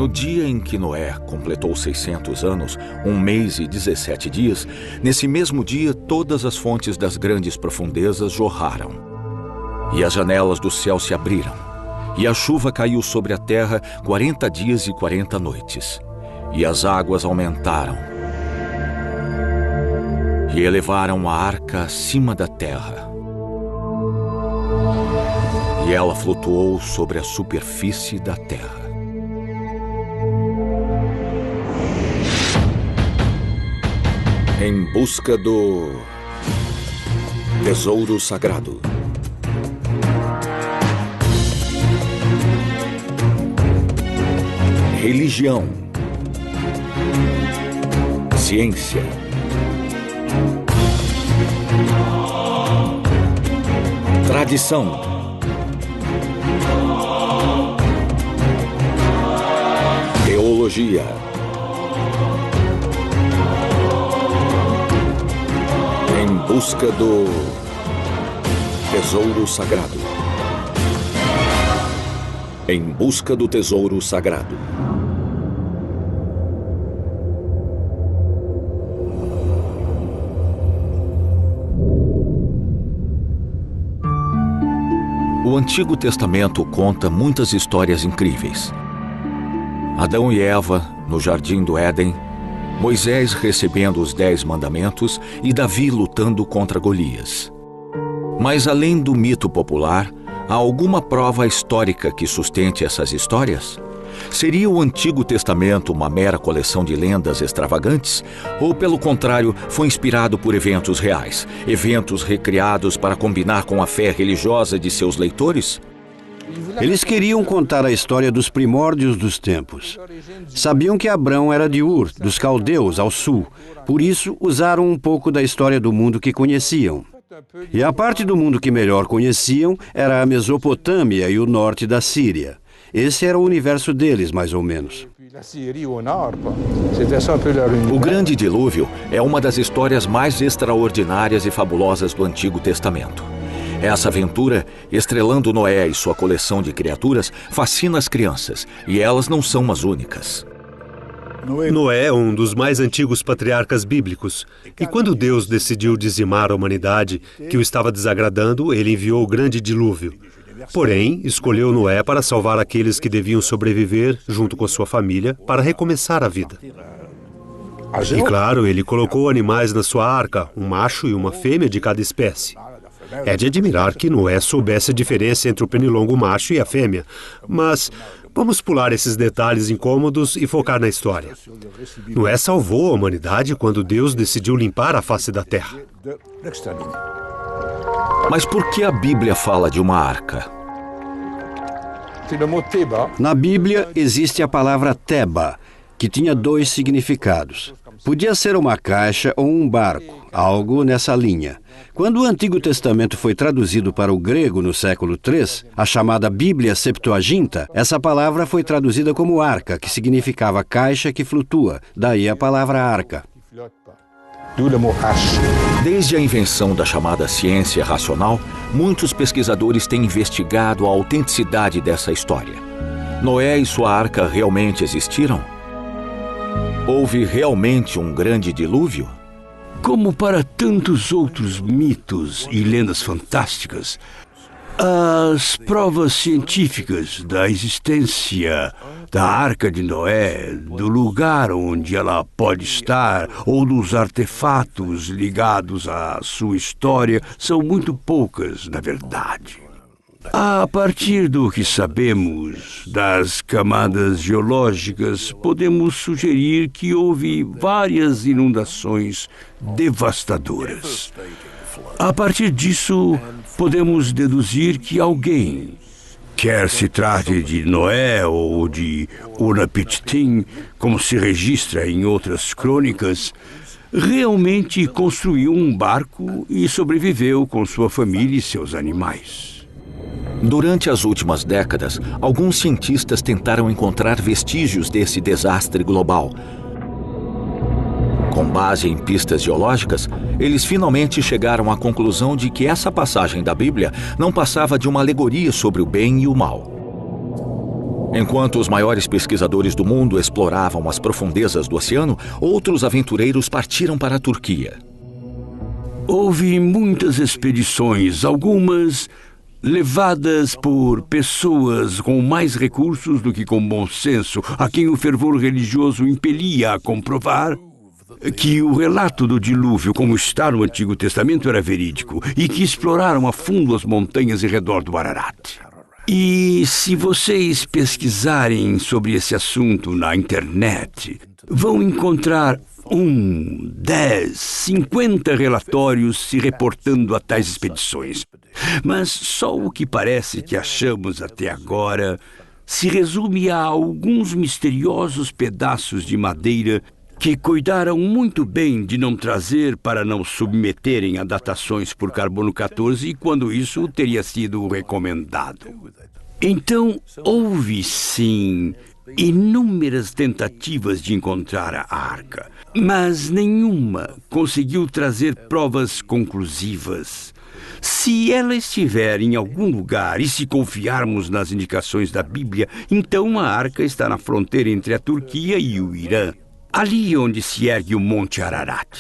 No dia em que Noé completou 600 anos, 1 mês e 17 dias, nesse mesmo dia todas as fontes das grandes profundezas jorraram. E as janelas do céu se abriram, e a chuva caiu sobre a terra 40 dias e 40 noites, e as águas aumentaram, e elevaram a arca acima da terra. E ela flutuou sobre a superfície da terra. Em busca do tesouro sagrado. Religião. Ciência. Tradição. Teologia. Em busca do tesouro sagrado. Em busca do tesouro sagrado. O Antigo Testamento conta muitas histórias incríveis. Adão e Eva, no Jardim do Éden, Moisés recebendo os 10 mandamentos e Davi lutando contra Golias. Mas além do mito popular, há alguma prova histórica que sustente essas histórias? Seria o Antigo Testamento uma mera coleção de lendas extravagantes? Ou, pelo contrário, foi inspirado por eventos reais, eventos recriados para combinar com a fé religiosa de seus leitores? Eles queriam contar a história dos primórdios dos tempos. Sabiam que Abrão era de Ur, dos caldeus, ao sul. Por isso, usaram um pouco da história do mundo que conheciam. E a parte do mundo que melhor conheciam era a Mesopotâmia e o norte da Síria. Esse era o universo deles, mais ou menos. O Grande Dilúvio é uma das histórias mais extraordinárias e fabulosas do Antigo Testamento. Essa aventura, estrelando Noé e sua coleção de criaturas, fascina as crianças, e elas não são as únicas. Noé é um dos mais antigos patriarcas bíblicos, e quando Deus decidiu dizimar a humanidade, que o estava desagradando, ele enviou o Grande Dilúvio. Porém, escolheu Noé para salvar aqueles que deviam sobreviver, junto com sua família, para recomeçar a vida. E claro, ele colocou animais na sua arca, um macho e uma fêmea de cada espécie. É de admirar que Noé soubesse a diferença entre o pernilongo macho e a fêmea, mas vamos pular esses detalhes incômodos e focar na história. Noé salvou a humanidade quando Deus decidiu limpar a face da terra. Mas por que a Bíblia fala de uma arca? Na Bíblia existe a palavra Teba, que tinha 2 significados. Podia ser uma caixa ou um barco, algo nessa linha. Quando o Antigo Testamento foi traduzido para o grego no século III, a chamada Bíblia Septuaginta, essa palavra foi traduzida como arca, que significava caixa que flutua, daí a palavra arca. Desde a invenção da chamada ciência racional, muitos pesquisadores têm investigado a autenticidade dessa história. Noé e sua arca realmente existiram? Houve realmente um grande dilúvio? Como para tantos outros mitos e lendas fantásticas, as provas científicas da existência da Arca de Noé, do lugar onde ela pode estar ou dos artefatos ligados à sua história são muito poucas, na verdade. A partir do que sabemos das camadas geológicas, podemos sugerir que houve várias inundações devastadoras. A partir disso, podemos deduzir que alguém, quer se trate de Noé ou de Urapittim, como se registra em outras crônicas, realmente construiu um barco e sobreviveu com sua família e seus animais. Durante as últimas décadas, alguns cientistas tentaram encontrar vestígios desse desastre global. Com base em pistas geológicas, eles finalmente chegaram à conclusão de que essa passagem da Bíblia não passava de uma alegoria sobre o bem e o mal. Enquanto os maiores pesquisadores do mundo exploravam as profundezas do oceano, outros aventureiros partiram para a Turquia. Houve muitas expedições, algumas levadas por pessoas com mais recursos do que com bom senso, a quem o fervor religioso impelia a comprovar que o relato do dilúvio, como está no Antigo Testamento, era verídico e que exploraram a fundo as montanhas em redor do Ararat. E se vocês pesquisarem sobre esse assunto na internet, vão encontrar 10, 50 relatórios se reportando a tais expedições. Mas só o que parece que achamos até agora se resume a alguns misteriosos pedaços de madeira que cuidaram muito bem de não trazer para não submeterem a datações por carbono 14 quando isso teria sido recomendado. Então, houve sim inúmeras tentativas de encontrar a arca, mas nenhuma conseguiu trazer provas conclusivas. Se ela estiver em algum lugar e se confiarmos nas indicações da Bíblia, então a arca está na fronteira entre a Turquia e o Irã, ali onde se ergue o Monte Ararat.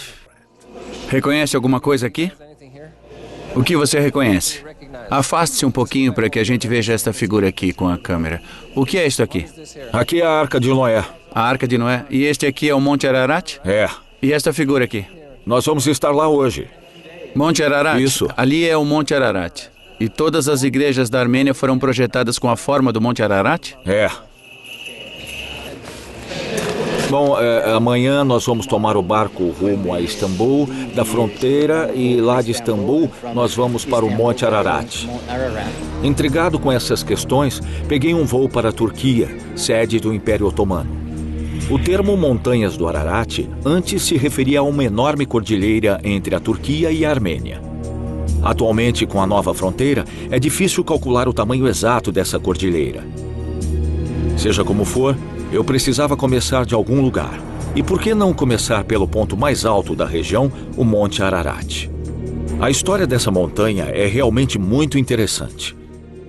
Reconhece alguma coisa aqui? O que você reconhece? Afaste-se um pouquinho para que a gente veja esta figura aqui com a câmera. O que é isso aqui? Aqui é a Arca de Noé. A Arca de Noé? E este aqui é o Monte Ararat? É. E esta figura aqui? Nós vamos estar lá hoje. Monte Ararat? Isso. Ali é o Monte Ararat. E todas as igrejas da Armênia foram projetadas com a forma do Monte Ararat? É. Bom, amanhã nós vamos tomar o barco rumo a Istambul, da fronteira, e lá de Istambul nós vamos para o Monte Ararat. Intrigado com essas questões, peguei um voo para a Turquia, sede do Império Otomano. O termo Montanhas do Ararat antes se referia a uma enorme cordilheira entre a Turquia e a Armênia. Atualmente, com a nova fronteira, é difícil calcular o tamanho exato dessa cordilheira. Seja como for, eu precisava começar de algum lugar. E por que não começar pelo ponto mais alto da região, o Monte Ararat? A história dessa montanha é realmente muito interessante.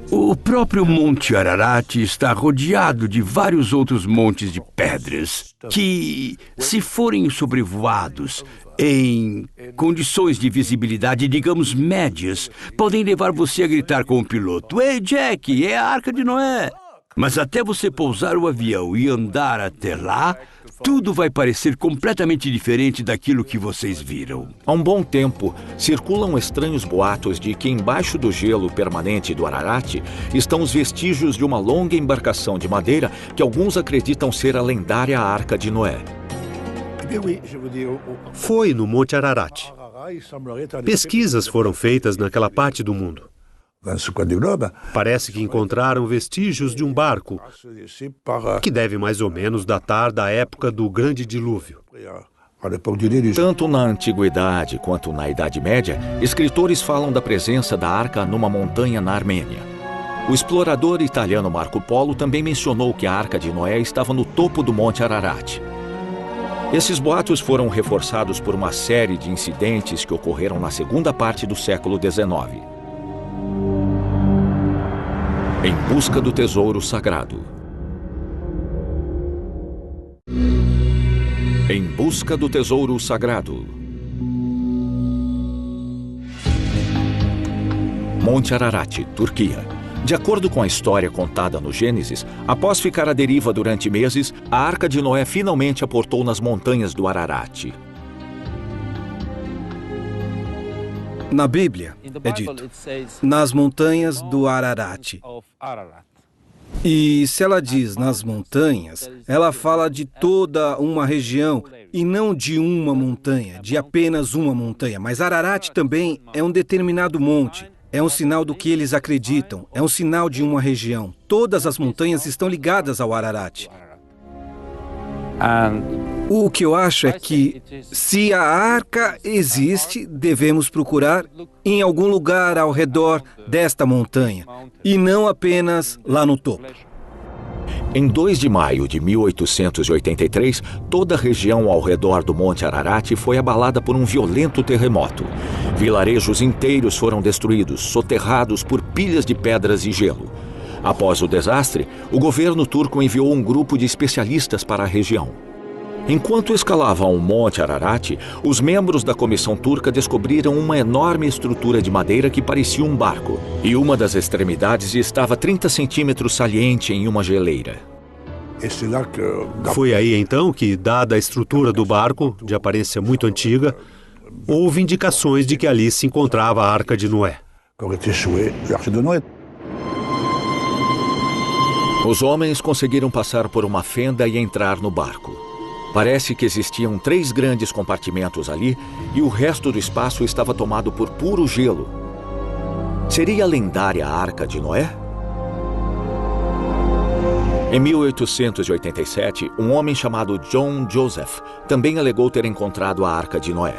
O próprio Monte Ararat está rodeado de vários outros montes de pedras que, se forem sobrevoados em condições de visibilidade, digamos, médias, podem levar você a gritar com o piloto: "Ei, Jack, é a Arca de Noé!" Mas até você pousar o avião e andar até lá, tudo vai parecer completamente diferente daquilo que vocês viram. Há um bom tempo, circulam estranhos boatos de que embaixo do gelo permanente do Ararat estão os vestígios de uma longa embarcação de madeira que alguns acreditam ser a lendária Arca de Noé. Foi no Monte Ararat. Pesquisas foram feitas naquela parte do mundo. Parece que encontraram vestígios de um barco, que deve mais ou menos datar da época do Grande Dilúvio. Tanto na Antiguidade quanto na Idade Média, escritores falam da presença da arca numa montanha na Armênia. O explorador italiano Marco Polo também mencionou que a Arca de Noé estava no topo do Monte Ararat. Esses boatos foram reforçados por uma série de incidentes que ocorreram na segunda parte do século XIX. Em busca do tesouro sagrado. Em busca do tesouro sagrado. Monte Ararat, Turquia. De acordo com a história contada no Gênesis, após ficar à deriva durante meses, a Arca de Noé finalmente aportou nas montanhas do Ararat. Na Bíblia é dito, nas montanhas do Ararat. E se ela diz nas montanhas, ela fala de toda uma região e não de uma montanha, de apenas uma montanha. Mas Ararat também é um determinado monte, é um sinal do que eles acreditam, é um sinal de uma região. Todas as montanhas estão ligadas ao Ararat. O que eu acho é que, se a arca existe, devemos procurar em algum lugar ao redor desta montanha, e não apenas lá no topo. Em 2 de maio de 1883, toda a região ao redor do Monte Ararat foi abalada por um violento terremoto. Vilarejos inteiros foram destruídos, soterrados por pilhas de pedras e gelo. Após o desastre, o governo turco enviou um grupo de especialistas para a região. Enquanto escalavam o Monte Ararat, os membros da comissão turca descobriram uma enorme estrutura de madeira que parecia um barco, e uma das extremidades estava 30 centímetros saliente em uma geleira. Foi aí então que, dada a estrutura do barco, de aparência muito antiga, houve indicações de que ali se encontrava a Arca de Noé. Os homens conseguiram passar por uma fenda e entrar no barco. Parece que existiam 3 grandes compartimentos ali e o resto do espaço estava tomado por puro gelo. Seria a lendária Arca de Noé? Em 1887, um homem chamado John Joseph também alegou ter encontrado a Arca de Noé.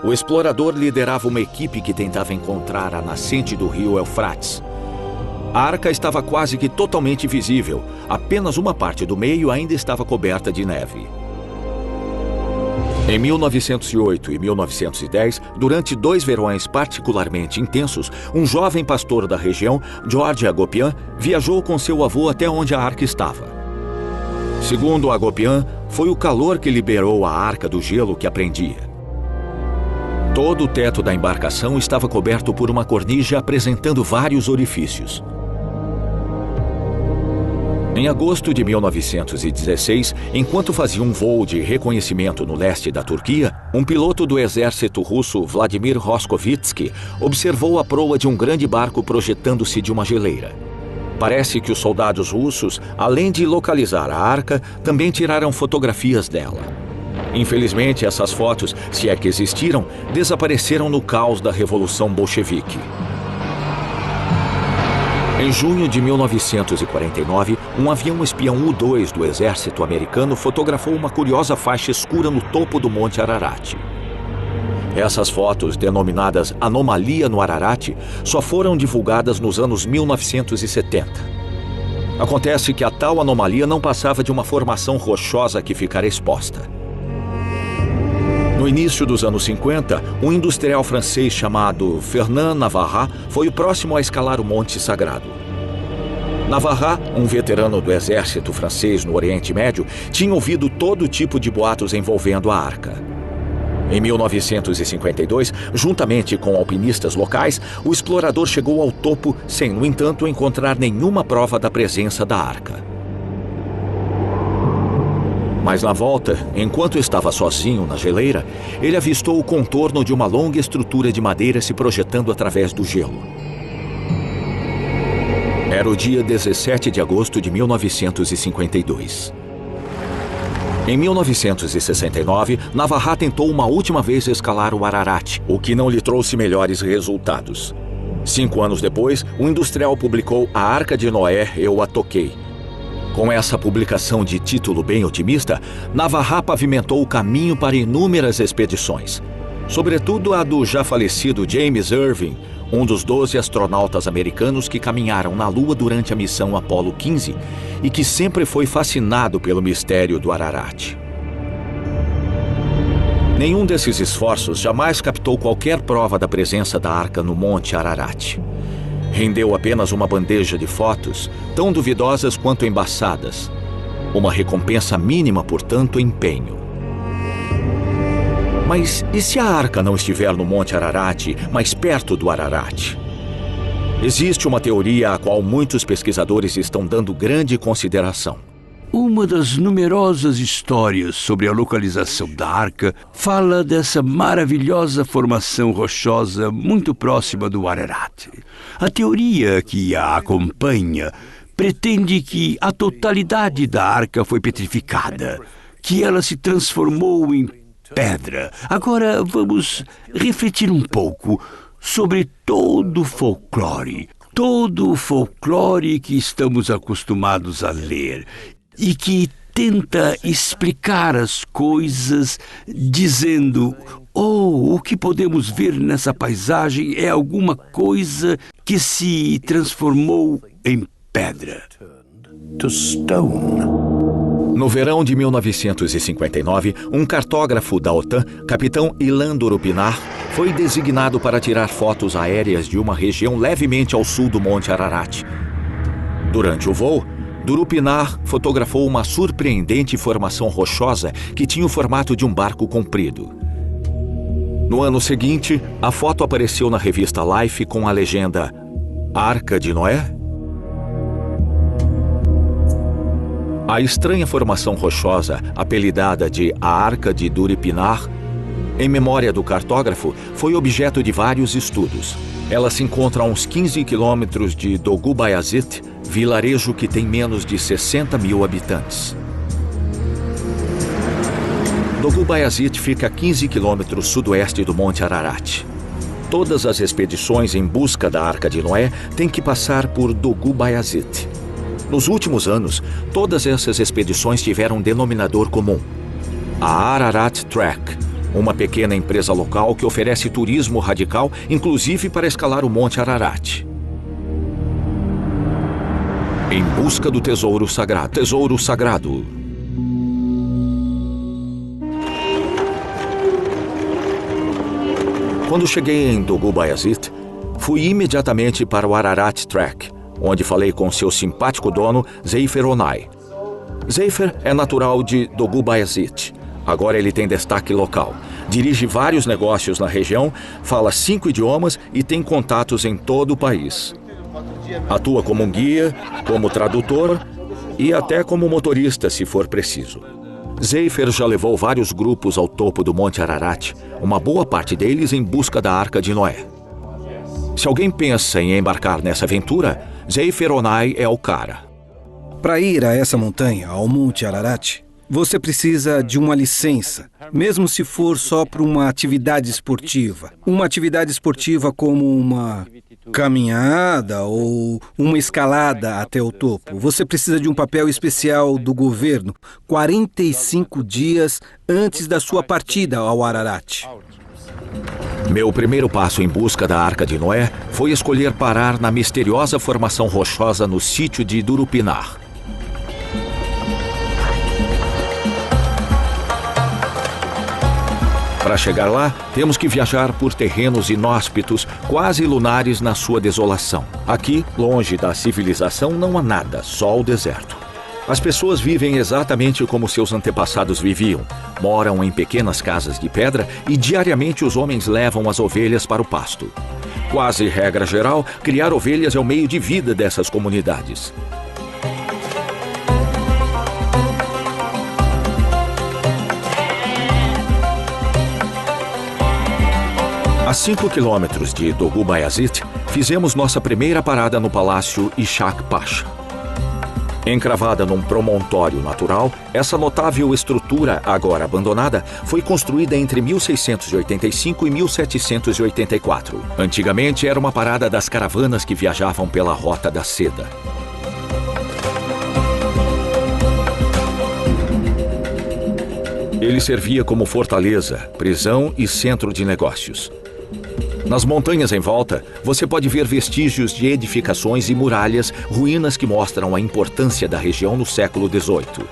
O explorador liderava uma equipe que tentava encontrar a nascente do rio Eufrates. A arca estava quase que totalmente visível. Apenas uma parte do meio ainda estava coberta de neve. Em 1908 e 1910, durante 2 verões particularmente intensos, um jovem pastor da região, George Agopian, viajou com seu avô até onde a arca estava. Segundo Agopian, foi o calor que liberou a arca do gelo que a prendia. Todo o teto da embarcação estava coberto por uma cornija apresentando vários orifícios. Em agosto de 1916, enquanto fazia um voo de reconhecimento no leste da Turquia, um piloto do exército russo, Vladimir Roskovitsky, observou a proa de um grande barco projetando-se de uma geleira. Parece que os soldados russos, além de localizar a arca, também tiraram fotografias dela. Infelizmente, essas fotos, se é que existiram, desapareceram no caos da Revolução Bolchevique. Em junho de 1949, um avião espião U-2 do exército americano fotografou uma curiosa faixa escura no topo do Monte Ararat. Essas fotos, denominadas Anomalia no Ararat, só foram divulgadas nos anos 1970. Acontece que a tal anomalia não passava de uma formação rochosa que ficara exposta. No início dos anos 50, um industrial francês chamado Fernand Navarrat foi o próximo a escalar o Monte Sagrado. Navarrat, um veterano do exército francês no Oriente Médio, tinha ouvido todo tipo de boatos envolvendo a arca. Em 1952, juntamente com alpinistas locais, o explorador chegou ao topo sem, no entanto, encontrar nenhuma prova da presença da arca. Mas na volta, enquanto estava sozinho na geleira, ele avistou o contorno de uma longa estrutura de madeira se projetando através do gelo. Era o dia 17 de agosto de 1952. Em 1969, Navarrat tentou uma última vez escalar o Ararat, o que não lhe trouxe melhores resultados. 5 anos depois, o industrial publicou A Arca de Noé, Eu a Toquei. Com essa publicação de título bem otimista, Navarrat pavimentou o caminho para inúmeras expedições, sobretudo a do já falecido James Irving, um dos 12 astronautas americanos que caminharam na Lua durante a missão Apollo 15 e que sempre foi fascinado pelo mistério do Ararat. Nenhum desses esforços jamais captou qualquer prova da presença da arca no Monte Ararat. Rendeu apenas uma bandeja de fotos, tão duvidosas quanto embaçadas. Uma recompensa mínima por tanto empenho. Mas e se a arca não estiver no Monte Ararat, mas perto do Ararat? Existe uma teoria à qual muitos pesquisadores estão dando grande consideração. Uma das numerosas histórias sobre a localização da arca fala dessa maravilhosa formação rochosa muito próxima do Ararat. A teoria que a acompanha pretende que a totalidade da arca foi petrificada, que ela se transformou em pedra. Agora vamos refletir um pouco sobre todo o folclore que estamos acostumados a ler e que tenta explicar as coisas dizendo: o que podemos ver nessa paisagem é alguma coisa que se transformou em pedra. To stone. No verão de 1959, um cartógrafo da OTAN, capitão Ilan Doropinar, foi designado para tirar fotos aéreas de uma região levemente ao sul do Monte Ararat. Durante o voo, Durupinar fotografou uma surpreendente formação rochosa que tinha o formato de um barco comprido. No ano seguinte, a foto apareceu na revista Life com a legenda Arca de Noé? A estranha formação rochosa, apelidada de a Arca de Durupinar, em memória do cartógrafo, foi objeto de vários estudos. Ela se encontra a uns 15 quilômetros de Dogu Bayazit, vilarejo que tem menos de 60 mil habitantes. Dogu Bayazit fica a 15 quilômetros sudoeste do Monte Ararat. Todas as expedições em busca da Arca de Noé têm que passar por Dogu Bayazit. Nos últimos anos, todas essas expedições tiveram um denominador comum: a Ararat Trek, uma pequena empresa local que oferece turismo radical, inclusive para escalar o Monte Ararat. Em busca do tesouro sagrado. Tesouro sagrado. Quando cheguei em Dogu Bayazit, fui imediatamente para o Ararat Trek, onde falei com seu simpático dono, Zeifer Onay. Zeifer é natural de Dogu Bayazit. Agora ele tem destaque local. Dirige vários negócios na região, fala 5 idiomas e tem contatos em todo o país. Atua como um guia, como tradutor e até como motorista, se for preciso. Zeifer já levou vários grupos ao topo do Monte Ararat, uma boa parte deles em busca da Arca de Noé. Se alguém pensa em embarcar nessa aventura, Zeifer Onay é o cara. Para ir a essa montanha, ao Monte Ararat, você precisa de uma licença, mesmo se for só para uma atividade esportiva. Uma atividade esportiva como uma caminhada ou uma escalada até o topo. Você precisa de um papel especial do governo 45 dias antes da sua partida ao Ararat. Meu primeiro passo em busca da Arca de Noé foi escolher parar na misteriosa formação rochosa no sítio de Durupinar. Para chegar lá, temos que viajar por terrenos inóspitos, quase lunares na sua desolação. Aqui, longe da civilização, não há nada, só o deserto. As pessoas vivem exatamente como seus antepassados viviam. Moram em pequenas casas de pedra e diariamente os homens levam as ovelhas para o pasto. Quase regra geral, criar ovelhas é o meio de vida dessas comunidades. A 5 quilômetros de Dogu Bayazit, fizemos nossa primeira parada no Palácio Ishaq Pasha. Encravada num promontório natural, essa notável estrutura, agora abandonada, foi construída entre 1685 e 1784. Antigamente era uma parada das caravanas que viajavam pela Rota da Seda. Ele servia como fortaleza, prisão e centro de negócios. Nas montanhas em volta, você pode ver vestígios de edificações e muralhas, ruínas que mostram a importância da região no século XVIII.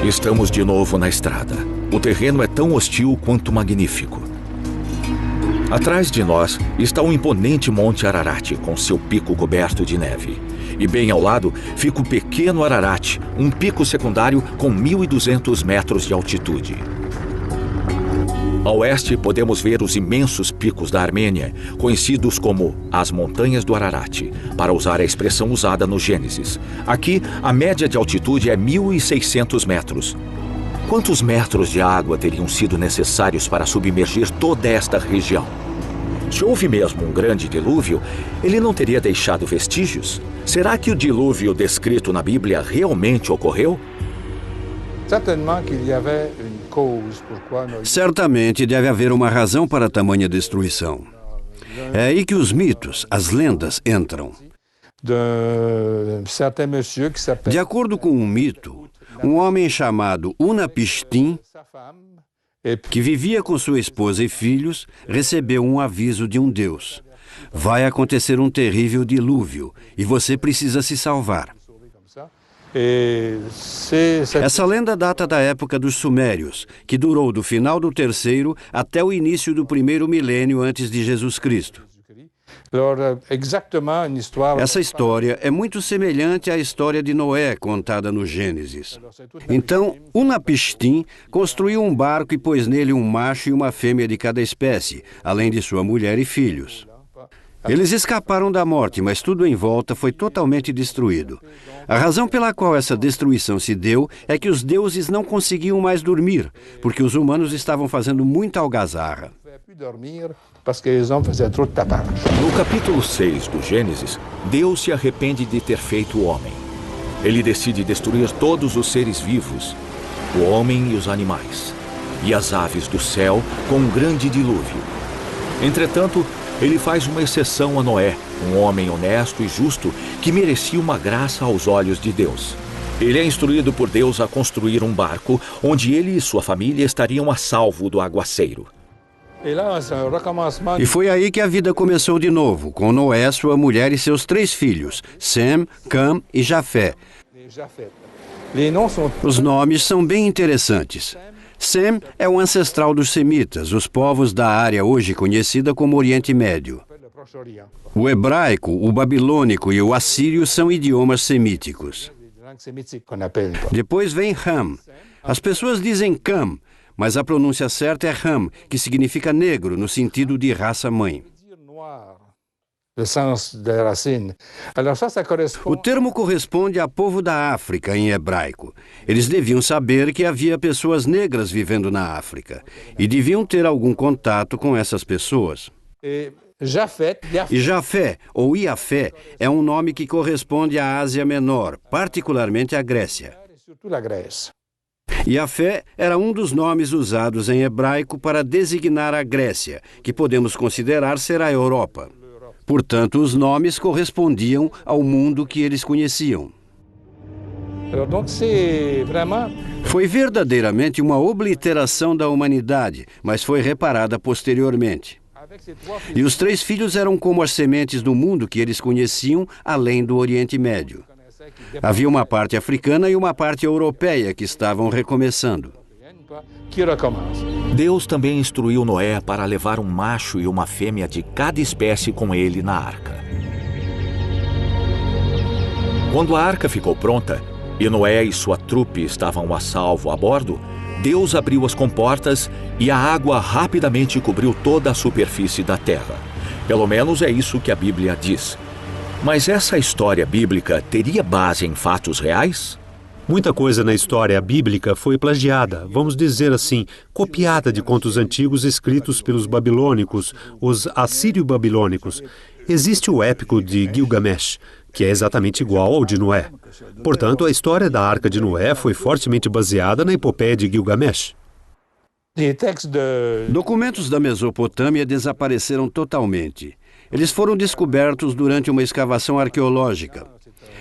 Estamos de novo na estrada. O terreno é tão hostil quanto magnífico. Atrás de nós está o imponente Monte Ararat, com seu pico coberto de neve. E bem ao lado fica o pequeno Ararat, um pico secundário com 1.200 metros de altitude. A oeste podemos ver os imensos picos da Armênia, conhecidos como as Montanhas do Ararat, para usar a expressão usada no Gênesis. Aqui, a média de altitude é 1.600 metros. Quantos metros de água teriam sido necessários para submergir toda esta região? Se houve mesmo um grande dilúvio, ele não teria deixado vestígios? Será que o dilúvio descrito na Bíblia realmente ocorreu? Certamente deve haver uma razão para tamanha destruição. É aí que os mitos, as lendas entram. De acordo com um mito, um homem chamado Unapishtim, que vivia com sua esposa e filhos, recebeu um aviso de um deus. vai acontecer um terrível dilúvio e você precisa se salvar. Essa lenda data da época dos Sumérios, que durou do final do terceiro até o início do primeiro milênio antes de Jesus Cristo. Essa história é muito semelhante à história de Noé contada no Gênesis. Então, Unapishtim construiu um barco e pôs nele um macho e uma fêmea de cada espécie, além de sua mulher e filhos. Eles escaparam da morte, mas tudo em volta foi totalmente destruído. A razão pela qual essa destruição se deu é que os deuses não conseguiam mais dormir, porque os humanos estavam fazendo muita algazarra. No capítulo 6 do Gênesis, Deus se arrepende de ter feito o homem. Ele decide destruir todos os seres vivos, o homem e os animais, e as aves do céu com um grande dilúvio. Entretanto, ele faz uma exceção a Noé, um homem honesto e justo que merecia uma graça aos olhos de Deus. Ele é instruído por Deus a construir um barco onde ele e sua família estariam a salvo do aguaceiro. E foi aí que a vida começou de novo, com Noé, sua mulher e seus 3 filhos, Sem, Cam e Jafé. Os nomes são bem interessantes. Sem é o ancestral dos semitas, os povos da área hoje conhecida como Oriente Médio. O hebraico, o babilônico e o assírio são idiomas semíticos. Depois vem Ham. As pessoas dizem Cam, mas a pronúncia certa é Ham, que significa negro no sentido de raça-mãe. O termo corresponde a povo da África em hebraico. Eles deviam saber que havia pessoas negras vivendo na África e deviam ter algum contato com essas pessoas. E Jafé, ou Iafé, é um nome que corresponde à Ásia Menor, particularmente à Grécia. Iafé era um dos nomes usados em hebraico para designar a Grécia, que podemos considerar ser a Europa. Portanto, os nomes correspondiam ao mundo que eles conheciam. Foi verdadeiramente uma obliteração da humanidade, mas foi reparada posteriormente. E os 3 filhos eram como as sementes do mundo que eles conheciam além do Oriente Médio. Havia uma parte africana e uma parte europeia que estavam recomeçando. Deus também instruiu Noé para levar um macho e uma fêmea de cada espécie com ele na arca. Quando a arca ficou pronta e Noé e sua trupe estavam a salvo a bordo, Deus abriu as comportas e a água rapidamente cobriu toda a superfície da terra. Pelo menos é isso que a Bíblia diz. Mas essa história bíblica teria base em fatos reais? Muita coisa na história bíblica foi plagiada, vamos dizer assim, copiada de contos antigos escritos pelos babilônicos, os assírio-babilônicos. Existe o épico de Gilgamesh, que é exatamente igual ao de Noé. Portanto, a história da Arca de Noé foi fortemente baseada na epopeia de Gilgamesh. Documentos da Mesopotâmia desapareceram totalmente. Eles foram descobertos durante uma escavação arqueológica.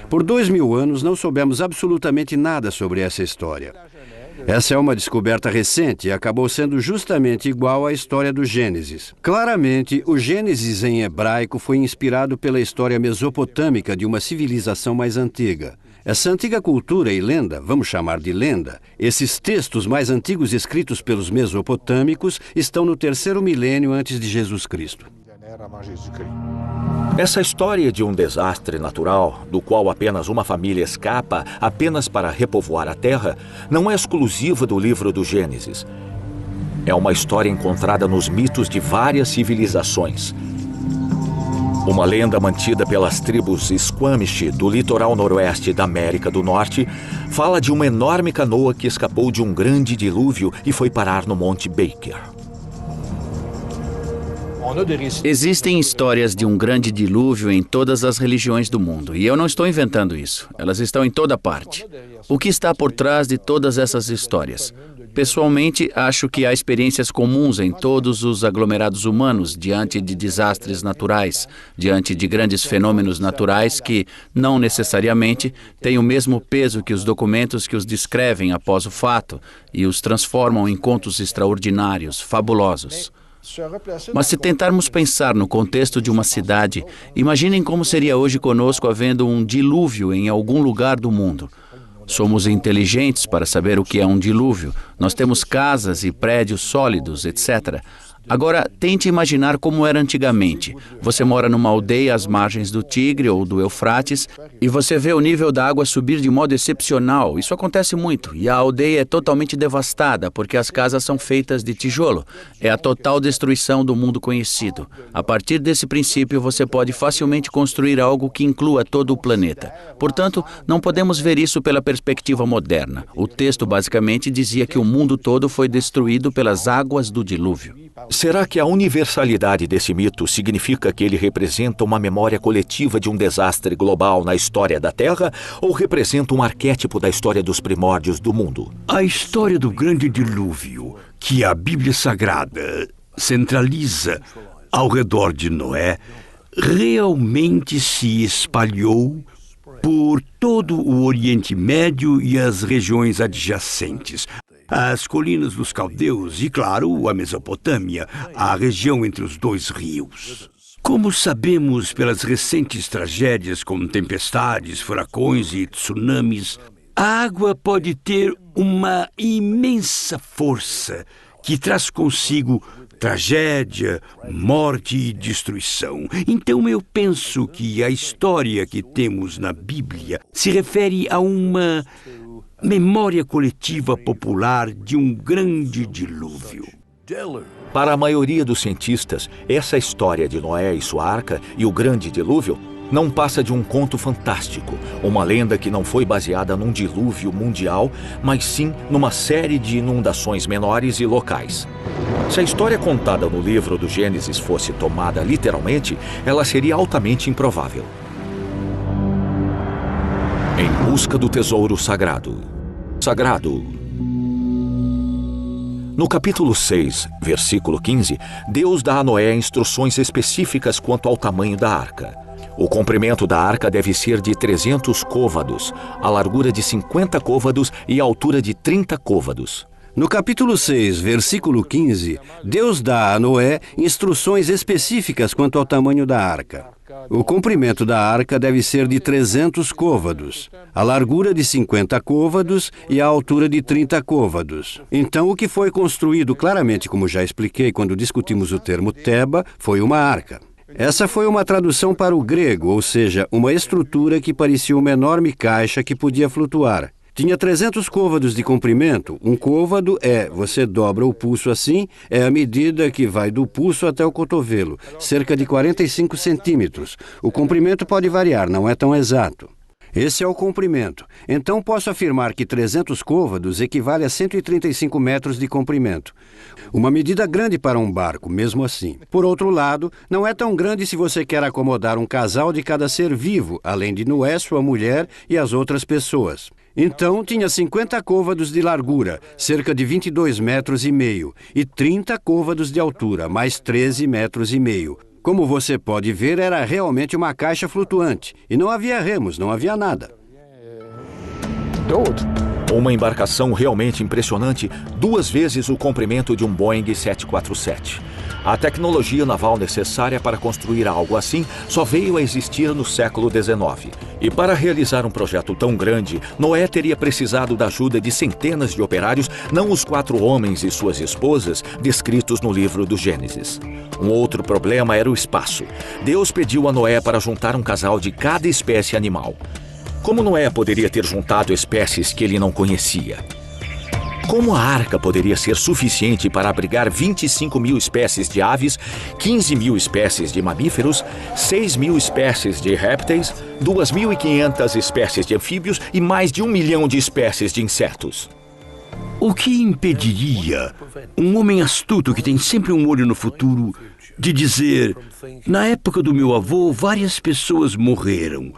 Por 2000 anos não soubemos absolutamente nada sobre essa história. Essa é uma descoberta recente e acabou sendo justamente igual à história do Gênesis. Claramente, o Gênesis em hebraico foi inspirado pela história mesopotâmica de uma civilização mais antiga. Essa antiga cultura e lenda, vamos chamar de lenda, esses textos mais antigos escritos pelos mesopotâmicos estão no 3º milênio antes de Jesus Cristo. Essa história de um desastre natural, do qual apenas uma família escapa apenas para repovoar a terra, não é exclusiva do livro do Gênesis. É uma história encontrada nos mitos de várias civilizações. Uma lenda mantida pelas tribos Squamish do litoral noroeste da América do Norte fala de uma enorme canoa que escapou de um grande dilúvio e foi parar no Monte Baker. Existem histórias de um grande dilúvio em todas as religiões do mundo, e eu não estou inventando isso. Elas estão em toda parte. O que está por trás de todas essas histórias? Pessoalmente, acho que há experiências comuns em todos os aglomerados humanos diante de desastres naturais, diante de grandes fenômenos naturais que, não necessariamente, têm o mesmo peso que os documentos que os descrevem após o fato e os transformam em contos extraordinários, fabulosos. Mas se tentarmos pensar no contexto de uma cidade, imaginem como seria hoje conosco havendo um dilúvio em algum lugar do mundo. Somos inteligentes para saber o que é um dilúvio. Nós temos casas e prédios sólidos, etc. Agora, tente imaginar como era antigamente. Você mora numa aldeia às margens do Tigre ou do Eufrates e você vê o nível da água subir de modo excepcional. Isso acontece muito e a aldeia é totalmente devastada porque as casas são feitas de tijolo. É a total destruição do mundo conhecido. A partir desse princípio, você pode facilmente construir algo que inclua todo o planeta. Portanto, não podemos ver isso pela perspectiva moderna. O texto basicamente dizia que o mundo todo foi destruído pelas águas do dilúvio. Será que a universalidade desse mito significa que ele representa uma memória coletiva de um desastre global na história da Terra ou representa um arquétipo da história dos primórdios do mundo? A história do grande dilúvio, que a Bíblia Sagrada centraliza ao redor de Noé, realmente se espalhou por todo o Oriente Médio e as regiões adjacentes. As colinas dos caldeus e, claro, a Mesopotâmia, a região entre os dois rios. Como sabemos pelas recentes tragédias como tempestades, furacões e tsunamis, a água pode ter uma imensa força que traz consigo tragédia, morte e destruição. Então eu penso que a história que temos na Bíblia se refere a uma memória coletiva popular de um grande dilúvio. Para a maioria dos cientistas, essa história de Noé e sua arca e o grande dilúvio não passa de um conto fantástico, uma lenda que não foi baseada num dilúvio mundial, mas sim numa série de inundações menores e locais. Se a história contada no livro do Gênesis fosse tomada literalmente, ela seria altamente improvável. Em busca do tesouro sagrado. No capítulo 6, versículo 15, Deus dá a Noé instruções específicas quanto ao tamanho da arca. O comprimento da arca deve ser de 300 côvados, a largura de 50 côvados e a altura de 30 côvados. No capítulo 6, versículo 15, Deus dá a Noé instruções específicas quanto ao tamanho da arca. O comprimento da arca deve ser de 300 côvados, a largura de 50 côvados e a altura de 30 côvados. Então, o que foi construído claramente, como já expliquei quando discutimos o termo Teba, foi uma arca. Essa foi uma tradução para o grego, ou seja, uma estrutura que parecia uma enorme caixa que podia flutuar. Tinha 300 côvados de comprimento. Um côvado você dobra o pulso assim, é a medida que vai do pulso até o cotovelo, cerca de 45 centímetros. O comprimento pode variar, não é tão exato. Esse é o comprimento. Então posso afirmar que 300 côvados equivale a 135 metros de comprimento. Uma medida grande para um barco, mesmo assim. Por outro lado, não é tão grande se você quer acomodar um casal de cada ser vivo, além de Noé, sua mulher e as outras pessoas. Então, tinha 50 côvados de largura, cerca de 22 metros e meio, e 30 côvados de altura, mais 13 metros e meio. Como você pode ver, era realmente uma caixa flutuante. E não havia remos, não havia nada. Uma embarcação realmente impressionante, 2 vezes o comprimento de um Boeing 747. A tecnologia naval necessária para construir algo assim só veio a existir no século XIX. E para realizar um projeto tão grande, Noé teria precisado da ajuda de centenas de operários, não os 4 homens e suas esposas descritos no livro do Gênesis. Um outro problema era o espaço. Deus pediu a Noé para juntar um casal de cada espécie animal. Como Noé poderia ter juntado espécies que ele não conhecia? Como a arca poderia ser suficiente para abrigar 25 mil espécies de aves, 15 mil espécies de mamíferos, 6 mil espécies de répteis, 2.500 espécies de anfíbios e mais de 1 milhão de espécies de insetos? O que impediria um homem astuto que tem sempre um olho no futuro de dizer: na época do meu avô, várias pessoas morreram.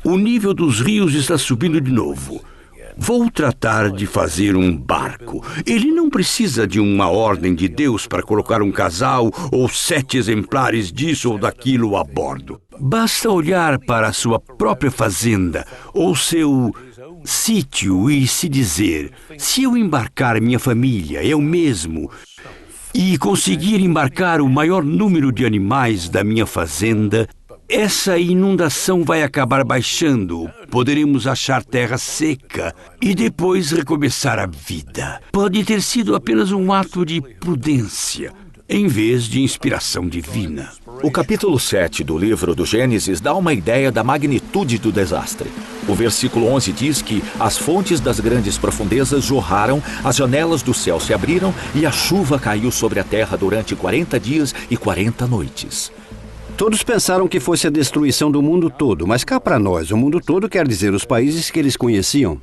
O nível dos rios está subindo de novo. Vou tratar de fazer um barco. Ele não precisa de uma ordem de Deus para colocar um casal ou 7 exemplares disso ou daquilo a bordo. Basta olhar para a sua própria fazenda ou seu sítio e se dizer: se eu embarcar minha família, eu mesmo, e conseguir embarcar o maior número de animais da minha fazenda, essa inundação vai acabar baixando. Poderemos achar terra seca e depois recomeçar a vida. Pode ter sido apenas um ato de prudência, em vez de inspiração divina. O capítulo 7 do livro do Gênesis dá uma ideia da magnitude do desastre. O versículo 11 diz que as fontes das grandes profundezas jorraram, as janelas do céu se abriram e a chuva caiu sobre a terra durante 40 dias e 40 noites. Todos pensaram que fosse a destruição do mundo todo, mas cá para nós, o mundo todo quer dizer os países que eles conheciam.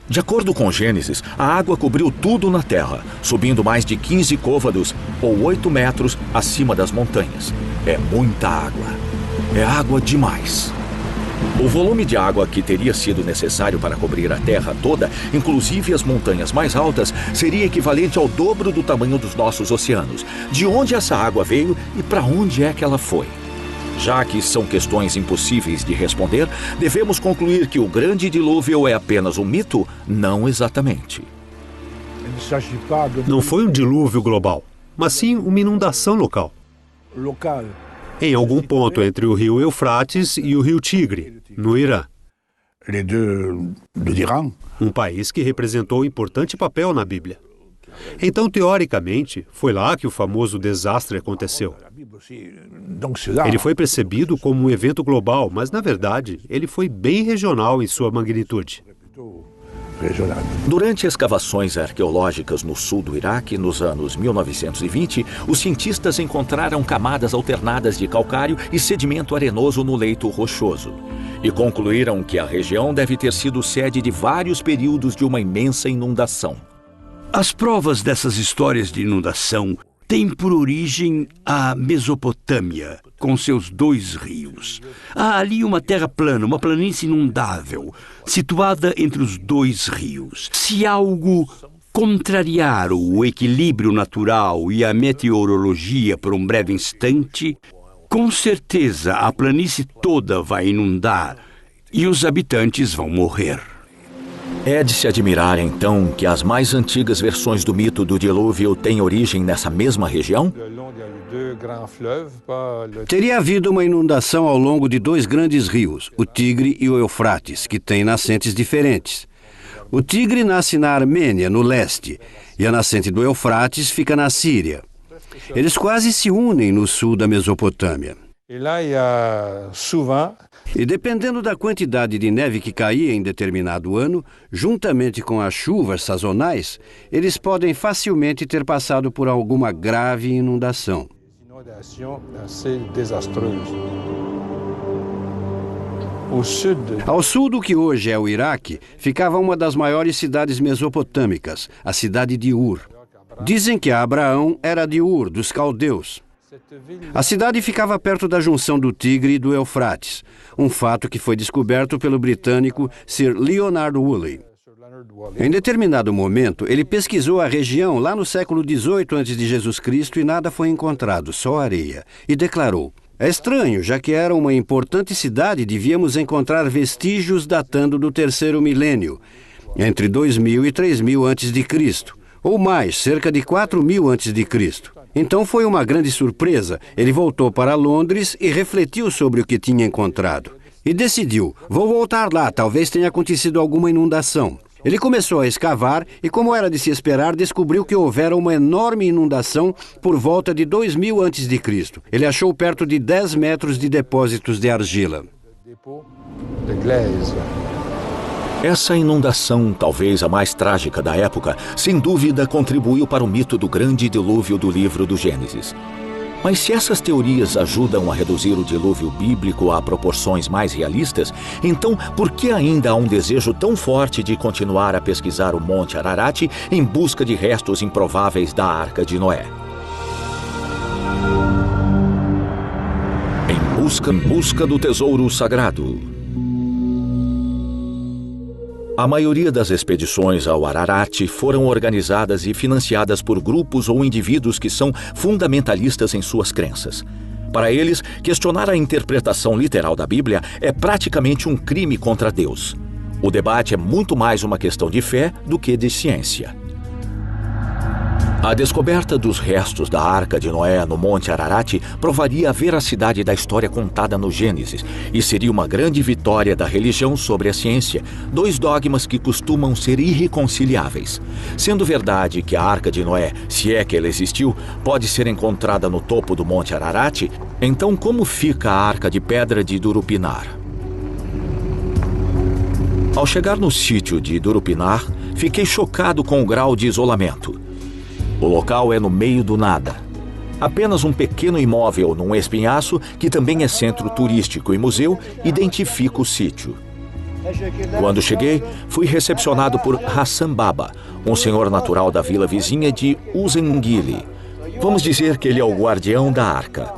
De acordo com Gênesis, a água cobriu tudo na terra, subindo mais de 15 côvados, ou 8 metros, acima das montanhas. É muita água. É água demais. O volume de água que teria sido necessário para cobrir a terra toda, inclusive as montanhas mais altas, seria equivalente ao dobro do tamanho dos nossos oceanos. De onde essa água veio e para onde é que ela foi? Já que são questões impossíveis de responder, devemos concluir que o grande dilúvio é apenas um mito? Não exatamente. Não foi um dilúvio global, mas sim uma inundação local. Em algum ponto entre o rio Eufrates e o rio Tigre, no Irã. Um país que representou um importante papel na Bíblia. Então, teoricamente, foi lá que o famoso desastre aconteceu. Ele foi percebido como um evento global, mas, na verdade, ele foi bem regional em sua magnitude. Durante escavações arqueológicas no sul do Iraque, nos anos 1920, os cientistas encontraram camadas alternadas de calcário e sedimento arenoso no leito rochoso. E concluíram que a região deve ter sido sede de vários períodos de uma imensa inundação. As provas dessas histórias de inundação têm por origem a Mesopotâmia, com seus 2 rios. Há ali uma terra plana, uma planície inundável, situada entre os 2 rios. Se algo contrariar o equilíbrio natural e a meteorologia por um breve instante, com certeza a planície toda vai inundar e os habitantes vão morrer. É de se admirar, então, que as mais antigas versões do mito do dilúvio têm origem nessa mesma região? Teria havido uma inundação ao longo de 2 grandes rios, o Tigre e o Eufrates, que têm nascentes diferentes. O Tigre nasce na Armênia, no leste, e a nascente do Eufrates fica na Síria. Eles quase se unem no sul da Mesopotâmia. E dependendo da quantidade de neve que caía em determinado ano, juntamente com as chuvas sazonais, eles podem facilmente ter passado por alguma grave inundação. Ao sul do que hoje é o Iraque, ficava uma das maiores cidades mesopotâmicas, a cidade de Ur. Dizem que Abraão era de Ur, dos caldeus. A cidade ficava perto da junção do Tigre e do Eufrates, um fato que foi descoberto pelo britânico Sir Leonard Woolley. Em determinado momento, ele pesquisou a região lá no século XVIII a.C. e nada foi encontrado, só areia, e declarou: "É estranho, já que era uma importante cidade, devíamos encontrar vestígios datando do 3º milênio, entre 2000 e 3000 a.C., ou mais, cerca de 4000 a.C. Então foi uma grande surpresa. Ele voltou para Londres e refletiu sobre o que tinha encontrado. E decidiu: vou voltar lá, talvez tenha acontecido alguma inundação. Ele começou a escavar e, como era de se esperar, descobriu que houvera uma enorme inundação por volta de 2000 a.C. Ele achou perto de 10 metros de depósitos de argila. Essa inundação, talvez a mais trágica da época, sem dúvida contribuiu para o mito do grande dilúvio do livro do Gênesis. Mas se essas teorias ajudam a reduzir o dilúvio bíblico a proporções mais realistas, então por que ainda há um desejo tão forte de continuar a pesquisar o Monte Ararat em busca de restos improváveis da Arca de Noé? Em busca do tesouro sagrado. A maioria das expedições ao Ararat foram organizadas e financiadas por grupos ou indivíduos que são fundamentalistas em suas crenças. Para eles, questionar a interpretação literal da Bíblia é praticamente um crime contra Deus. O debate é muito mais uma questão de fé do que de ciência. A descoberta dos restos da Arca de Noé no Monte Ararat provaria a veracidade da história contada no Gênesis e seria uma grande vitória da religião sobre a ciência, dois dogmas que costumam ser irreconciliáveis. Sendo verdade que a Arca de Noé, se é que ela existiu, pode ser encontrada no topo do Monte Ararat, então como fica a Arca de Pedra de Durupinar? Ao chegar no sítio de Durupinar, fiquei chocado com o grau de isolamento. O local é no meio do nada. Apenas um pequeno imóvel num espinhaço, que também é centro turístico e museu, identifica o sítio. Quando cheguei, fui recepcionado por Hassan Baba, um senhor natural da vila vizinha de Uzengili. Vamos dizer que ele é o guardião da arca.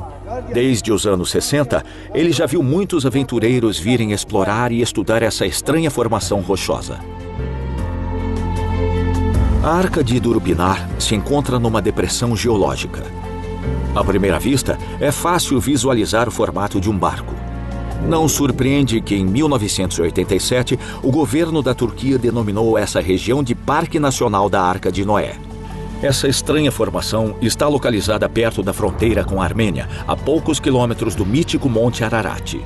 Desde os anos 60, ele já viu muitos aventureiros virem explorar e estudar essa estranha formação rochosa. A Arca de Durupinar se encontra numa depressão geológica. À primeira vista, é fácil visualizar o formato de um barco. Não surpreende que, em 1987, o governo da Turquia denominou essa região de Parque Nacional da Arca de Noé. Essa estranha formação está localizada perto da fronteira com a Armênia, a poucos quilômetros do mítico Monte Ararat.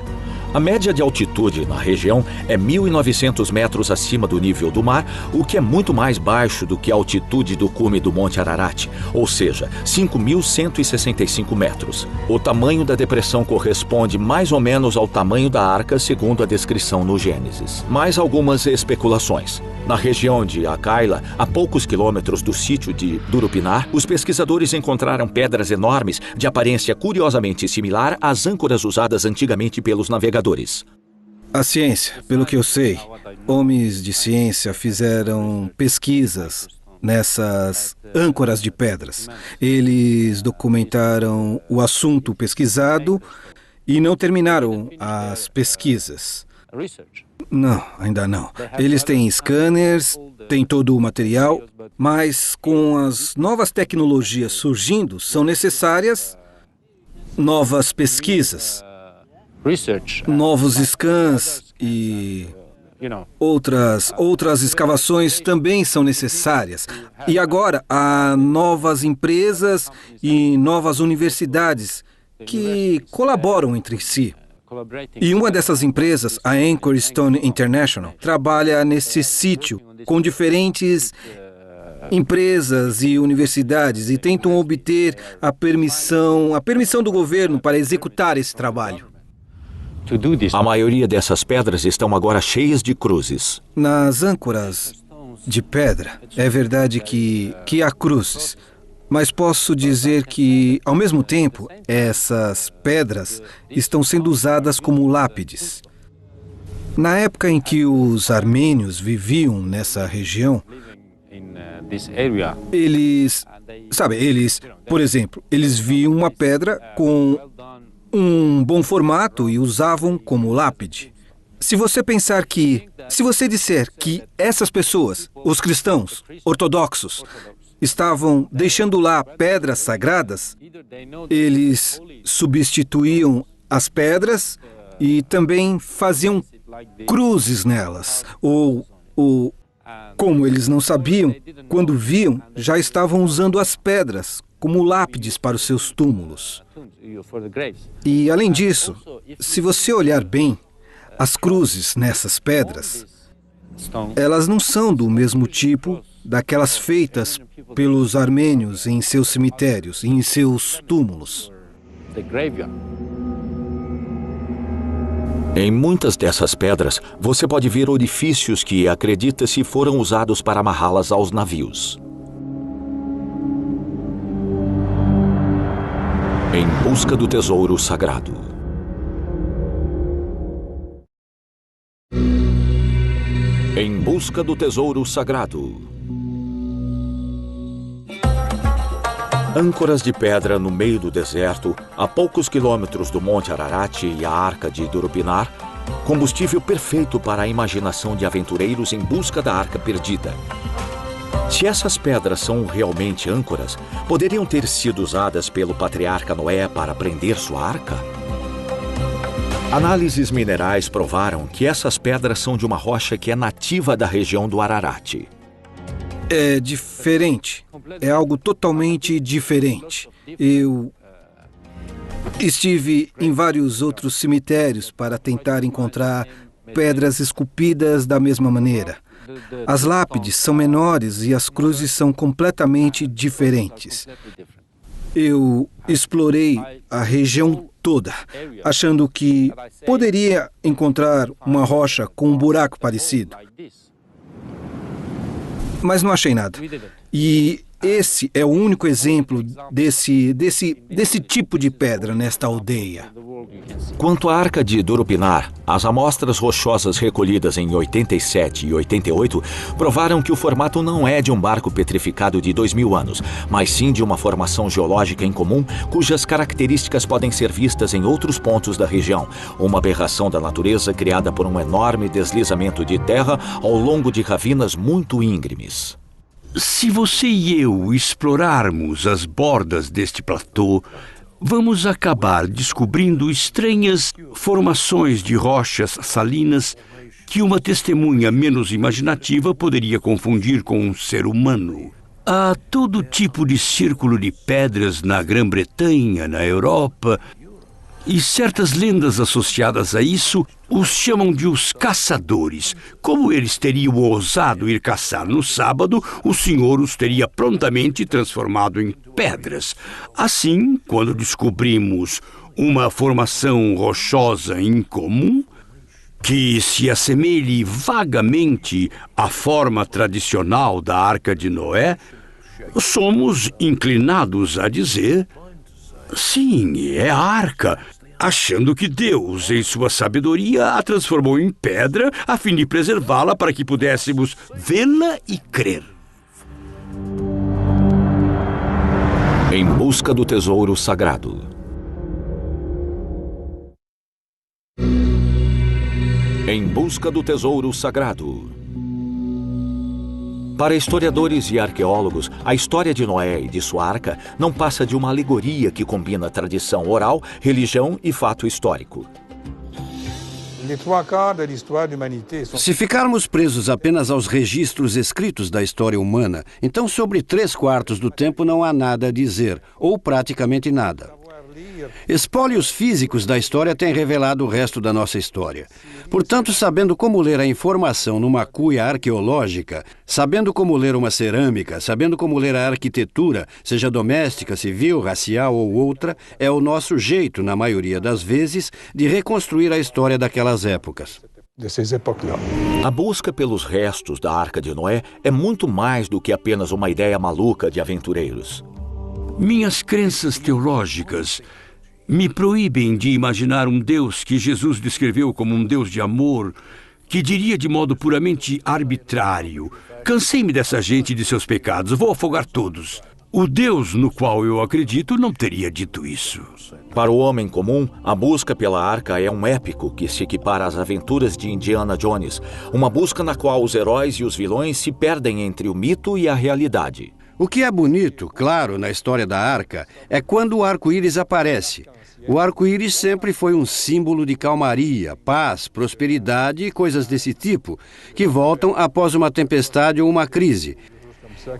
A média de altitude na região é 1.900 metros acima do nível do mar, o que é muito mais baixo do que a altitude do cume do Monte Ararat, ou seja, 5.165 metros. O tamanho da depressão corresponde mais ou menos ao tamanho da arca, segundo a descrição no Gênesis. Mais algumas especulações. Na região de Akaila, a poucos quilômetros do sítio de Durupinar, os pesquisadores encontraram pedras enormes de aparência curiosamente similar às âncoras usadas antigamente pelos navegadores. A ciência, pelo que eu sei, homens de ciência fizeram pesquisas nessas âncoras de pedras. Eles documentaram o assunto pesquisado e não terminaram as pesquisas. Não, ainda não. Eles têm scanners, têm todo o material, mas com as novas tecnologias surgindo, são necessárias novas pesquisas, novos scans e outras escavações também são necessárias. E agora há novas empresas e novas universidades que colaboram entre si. E uma dessas empresas, a Anchor Stone International, trabalha nesse sítio com diferentes empresas e universidades e tentam obter a permissão do governo para executar esse trabalho. A maioria dessas pedras estão agora cheias de cruzes. Nas âncoras de pedra, é verdade que há cruzes. Mas posso dizer que, ao mesmo tempo, essas pedras estão sendo usadas como lápides. Na época em que os armênios viviam nessa região, por exemplo, eles viam uma pedra com um bom formato e usavam como lápide. Se você disser que essas pessoas, os cristãos ortodoxos, estavam deixando lá pedras sagradas, eles substituíam as pedras e também faziam cruzes nelas. Ou como eles não sabiam, quando viam, já estavam usando as pedras como lápides para os seus túmulos. E, além disso, se você olhar bem, as cruzes nessas pedras, elas não são do mesmo tipo daquelas feitas pelos armênios em seus cemitérios, em seus túmulos. Em muitas dessas pedras, você pode ver orifícios que, acredita-se, foram usados para amarrá-las aos navios. Em busca do tesouro sagrado. Em busca do tesouro sagrado. Âncoras de pedra no meio do deserto, a poucos quilômetros do Monte Ararat e a Arca de Durupinar, combustível perfeito para a imaginação de aventureiros em busca da arca perdida. Se essas pedras são realmente âncoras, poderiam ter sido usadas pelo patriarca Noé para prender sua arca? Análises minerais provaram que essas pedras são de uma rocha que é nativa da região do Ararat. É diferente. É algo totalmente diferente. Eu estive em vários outros cemitérios para tentar encontrar pedras esculpidas da mesma maneira. As lápides são menores e as cruzes são completamente diferentes. Eu explorei a região toda, achando que poderia encontrar uma rocha com um buraco parecido. Mas não achei nada. E esse é o único exemplo desse tipo de pedra nesta aldeia. Quanto à Arca de Durupinar, as amostras rochosas recolhidas em 87 e 88 provaram que o formato não é de um barco petrificado de 2000 anos, mas sim de uma formação geológica incomum, cujas características podem ser vistas em outros pontos da região. Uma aberração da natureza criada por um enorme deslizamento de terra ao longo de ravinas muito íngremes. Se você e eu explorarmos as bordas deste platô, vamos acabar descobrindo estranhas formações de rochas salinas que uma testemunha menos imaginativa poderia confundir com um ser humano. Há todo tipo de círculo de pedras na Grã-Bretanha, na Europa, e certas lendas associadas a isso os chamam de os caçadores. Como eles teriam ousado ir caçar no sábado, o Senhor os teria prontamente transformado em pedras. Assim, quando descobrimos uma formação rochosa incomum, que se assemelhe vagamente à forma tradicional da Arca de Noé, somos inclinados a dizer: sim, é a arca, achando que Deus, em sua sabedoria, a transformou em pedra a fim de preservá-la para que pudéssemos vê-la e crer. Em busca do tesouro sagrado. Em busca do tesouro sagrado. Para historiadores e arqueólogos, a história de Noé e de sua arca não passa de uma alegoria que combina tradição oral, religião e fato histórico. Se ficarmos presos apenas aos registros escritos da história humana, então sobre 3/4 do tempo não há nada a dizer, ou praticamente nada. Espólios físicos da história têm revelado o resto da nossa história. Portanto, sabendo como ler a informação numa cuia arqueológica, sabendo como ler uma cerâmica, sabendo como ler a arquitetura, seja doméstica, civil, racial ou outra, é o nosso jeito, na maioria das vezes, de reconstruir a história daquelas épocas. A busca pelos restos da Arca de Noé é muito mais do que apenas uma ideia maluca de aventureiros. Minhas crenças teológicas me proíbem de imaginar um Deus que Jesus descreveu como um Deus de amor, que diria de modo puramente arbitrário: cansei-me dessa gente e de seus pecados, vou afogar todos. O Deus no qual eu acredito não teria dito isso. Para o homem comum, a busca pela arca é um épico que se equipara às aventuras de Indiana Jones, uma busca na qual os heróis e os vilões se perdem entre o mito e a realidade. O que é bonito, claro, na história da arca, é quando o arco-íris aparece. O arco-íris sempre foi um símbolo de calmaria, paz, prosperidade e coisas desse tipo, que voltam após uma tempestade ou uma crise.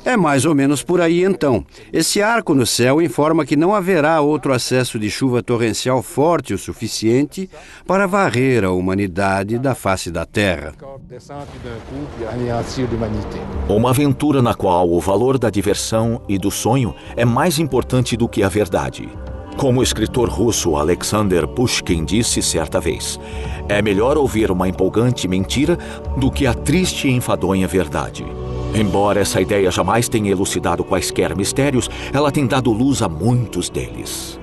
É mais ou menos por aí então. Esse arco no céu informa que não haverá outro acesso de chuva torrencial forte o suficiente para varrer a humanidade da face da terra. Uma aventura na qual o valor da diversão e do sonho é mais importante do que a verdade. Como o escritor russo Alexander Pushkin disse certa vez: é melhor ouvir uma empolgante mentira do que a triste e enfadonha verdade. Embora essa ideia jamais tenha elucidado quaisquer mistérios, ela tem dado luz a muitos deles.